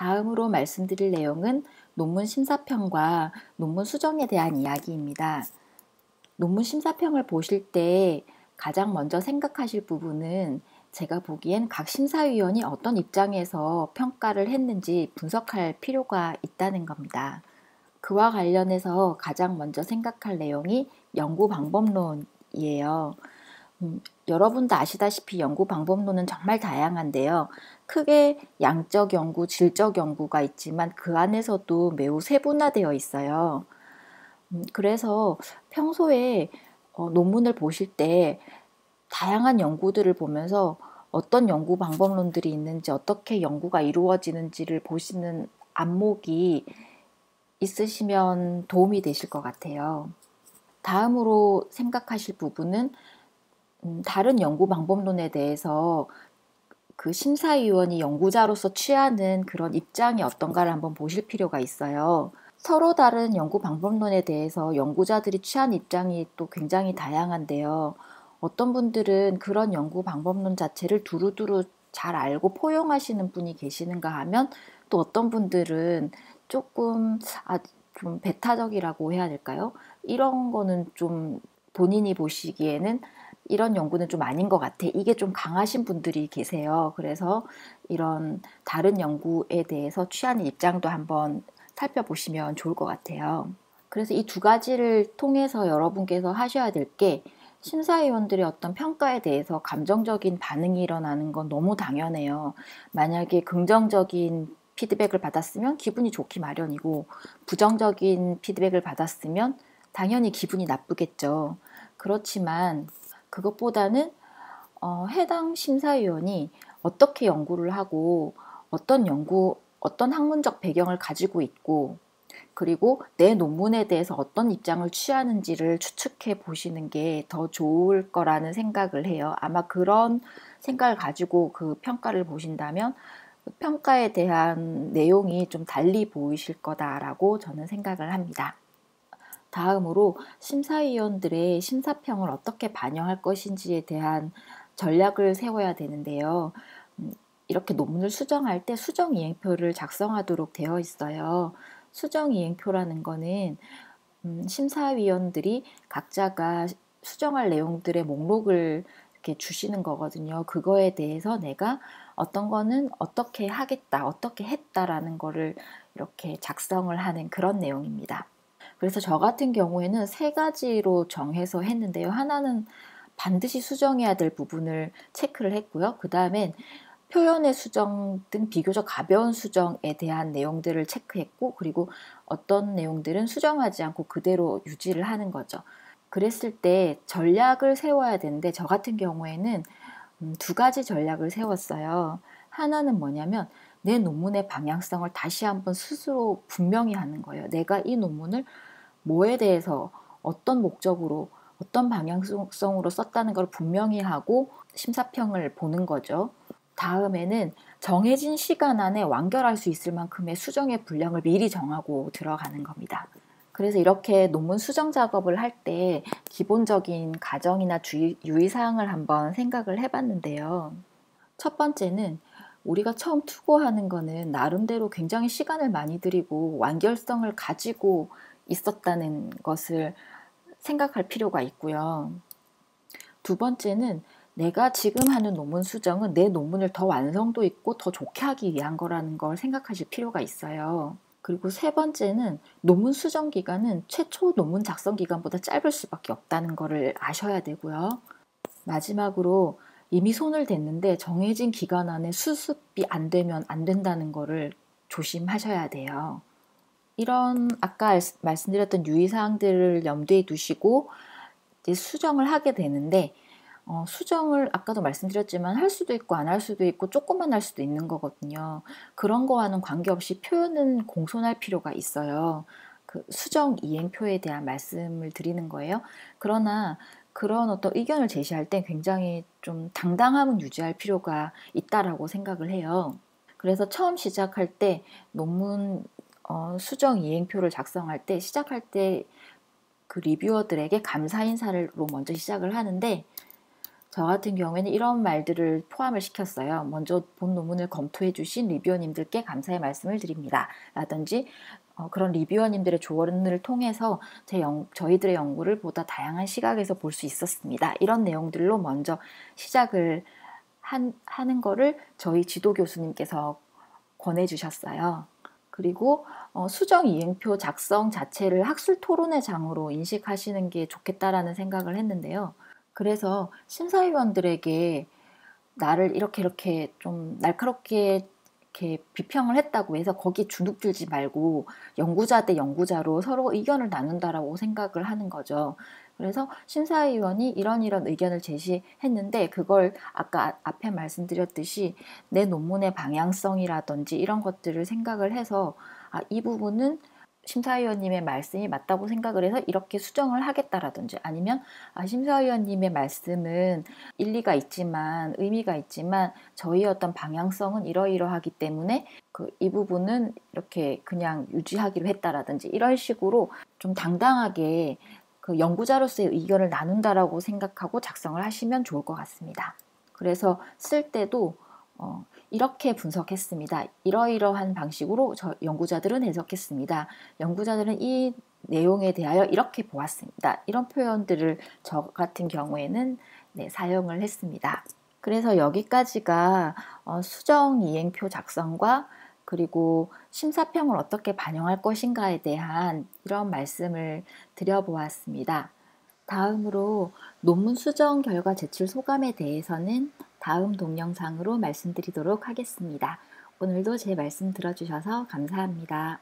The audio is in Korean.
다음으로 말씀드릴 내용은 논문 심사평과 논문 수정에 대한 이야기입니다. 논문 심사평을 보실 때 가장 먼저 생각하실 부분은 제가 보기엔 각 심사위원이 어떤 입장에서 평가를 했는지 분석할 필요가 있다는 겁니다. 그와 관련해서 가장 먼저 생각할 내용이 연구 방법론이에요. 여러분도 아시다시피 연구 방법론은 정말 다양한데요. 크게 양적 연구, 질적 연구가 있지만 그 안에서도 매우 세분화되어 있어요. 그래서 평소에 논문을 보실 때 다양한 연구들을 보면서 어떤 연구 방법론들이 있는지, 어떻게 연구가 이루어지는지를 보시는 안목이 있으시면 도움이 되실 것 같아요. 다음으로 생각하실 부분은 다른 연구 방법론에 대해서 그 심사위원이 연구자로서 취하는 그런 입장이 어떤가를 한번 보실 필요가 있어요. 서로 다른 연구 방법론에 대해서 연구자들이 취한 입장이 또 굉장히 다양한데요. 어떤 분들은 그런 연구 방법론 자체를 두루두루 잘 알고 포용하시는 분이 계시는가 하면 또 어떤 분들은 조금 좀 배타적이라고 해야 될까요? 이런 거는 좀 본인이 보시기에는 이런 연구는 좀 아닌 것 같아. 이게 좀 강하신 분들이 계세요. 그래서 이런 다른 연구에 대해서 취하는 입장도 한번 살펴보시면 좋을 것 같아요. 그래서 이 두 가지를 통해서 여러분께서 하셔야 될 게 심사위원들의 어떤 평가에 대해서 감정적인 반응이 일어나는 건 너무 당연해요. 만약에 긍정적인 피드백을 받았으면 기분이 좋기 마련이고 부정적인 피드백을 받았으면 당연히 기분이 나쁘겠죠. 그렇지만 그것보다는 해당 심사위원이 어떻게 연구를 하고 어떤 학문적 배경을 가지고 있고 그리고 내 논문에 대해서 어떤 입장을 취하는지를 추측해 보시는 게 더 좋을 거라는 생각을 해요. 아마 그런 생각을 가지고 그 평가를 보신다면 그 평가에 대한 내용이 좀 달리 보이실 거다라고 저는 생각을 합니다. 다음으로 심사위원들의 심사평을 어떻게 반영할 것인지에 대한 전략을 세워야 되는데요. 이렇게 논문을 수정할 때 수정이행표를 작성하도록 되어 있어요. 수정이행표라는 거는 심사위원들이 각자가 수정할 내용들의 목록을 이렇게 주시는 거거든요. 그거에 대해서 내가 어떤 거는 어떻게 하겠다, 어떻게 했다라는 거를 이렇게 작성을 하는 그런 내용입니다. 그래서 저 같은 경우에는 세 가지로 정해서 했는데요. 하나는 반드시 수정해야 될 부분을 체크를 했고요. 그 다음엔 표현의 수정 등 비교적 가벼운 수정에 대한 내용들을 체크했고, 그리고 어떤 내용들은 수정하지 않고 그대로 유지를 하는 거죠. 그랬을 때 전략을 세워야 되는데 저 같은 경우에는 두 가지 전략을 세웠어요. 하나는 뭐냐면 내 논문의 방향성을 다시 한번 스스로 분명히 하는 거예요. 내가 이 논문을 뭐에 대해서 어떤 목적으로 어떤 방향성으로 썼다는 걸 분명히 하고 심사평을 보는 거죠. 다음에는 정해진 시간 안에 완결할 수 있을 만큼의 수정의 분량을 미리 정하고 들어가는 겁니다. 그래서 이렇게 논문 수정 작업을 할 때 기본적인 가정이나 유의사항을 한번 생각을 해봤는데요. 첫 번째는 우리가 처음 투고하는 거는 나름대로 굉장히 시간을 많이 들이고 완결성을 가지고 있었다는 것을 생각할 필요가 있고요. 두 번째는 내가 지금 하는 논문 수정은 내 논문을 더 완성도 있고 더 좋게 하기 위한 거라는 걸 생각하실 필요가 있어요. 그리고 세 번째는 논문 수정 기간은 최초 논문 작성 기간보다 짧을 수밖에 없다는 거를 아셔야 되고요. 마지막으로 이미 손을 댔는데 정해진 기간 안에 수습이 안 되면 안 된다는 거를 조심하셔야 돼요. 이런 아까 말씀드렸던 유의사항들을 염두에 두시고 이제 수정을 하게 되는데 수정을 아까도 말씀드렸지만 할 수도 있고 안 할 수도 있고 조금만 할 수도 있는 거거든요. 그런 거와는 관계없이 표현은 공손할 필요가 있어요. 그 수정 이행표에 대한 말씀을 드리는 거예요. 그러나 그런 어떤 의견을 제시할 때 굉장히 좀 당당함은 유지할 필요가 있다라고 생각을 해요. 그래서 처음 시작할 때 논문 수정 이행표를 작성할 때 시작할 때 그 리뷰어들에게 감사 인사로 먼저 시작을 하는데 저 같은 경우에는 이런 말들을 포함을 시켰어요. 먼저 본 논문을 검토해 주신 리뷰어님들께 감사의 말씀을 드립니다. 라든지 그런 리뷰어님들의 조언을 통해서 저희들의 연구를 보다 다양한 시각에서 볼 수 있었습니다. 이런 내용들로 먼저 시작을 하는 거를 저희 지도 교수님께서 권해주셨어요. 그리고 수정 이행표 작성 자체를 학술 토론의 장으로 인식하시는 게 좋겠다라는 생각을 했는데요. 그래서 심사위원들에게 나를 이렇게 좀 날카롭게 이렇게 비평을 했다고 해서 거기에 주눅들지 말고 연구자 대 연구자로 서로 의견을 나눈다라고 생각을 하는 거죠. 그래서 심사위원이 이런 의견을 제시했는데 그걸 아까 앞에 말씀드렸듯이 내 논문의 방향성이라든지 이런 것들을 생각을 해서 이 부분은 심사위원님의 말씀이 맞다고 생각을 해서 이렇게 수정을 하겠다라든지 아니면 심사위원님의 말씀은 일리가 있지만 의미가 있지만 저희 어떤 방향성은 이러이러하기 때문에 이 부분은 이렇게 그냥 유지하기로 했다라든지 이런 식으로 좀 당당하게 그 연구자로서의 의견을 나눈다라고 생각하고 작성을 하시면 좋을 것 같습니다. 그래서 쓸 때도 이렇게 분석했습니다. 이러이러한 방식으로 연구자들은 해석했습니다. 연구자들은 이 내용에 대하여 이렇게 보았습니다. 이런 표현들을 저 같은 경우에는 사용을 했습니다. 그래서 여기까지가 수정 이행표 작성과 그리고 심사평을 어떻게 반영할 것인가에 대한 이런 말씀을 드려보았습니다. 다음으로 논문 수정 결과 제출 소감에 대해서는 다음 동영상으로 말씀드리도록 하겠습니다. 오늘도 제 말씀 들어주셔서 감사합니다.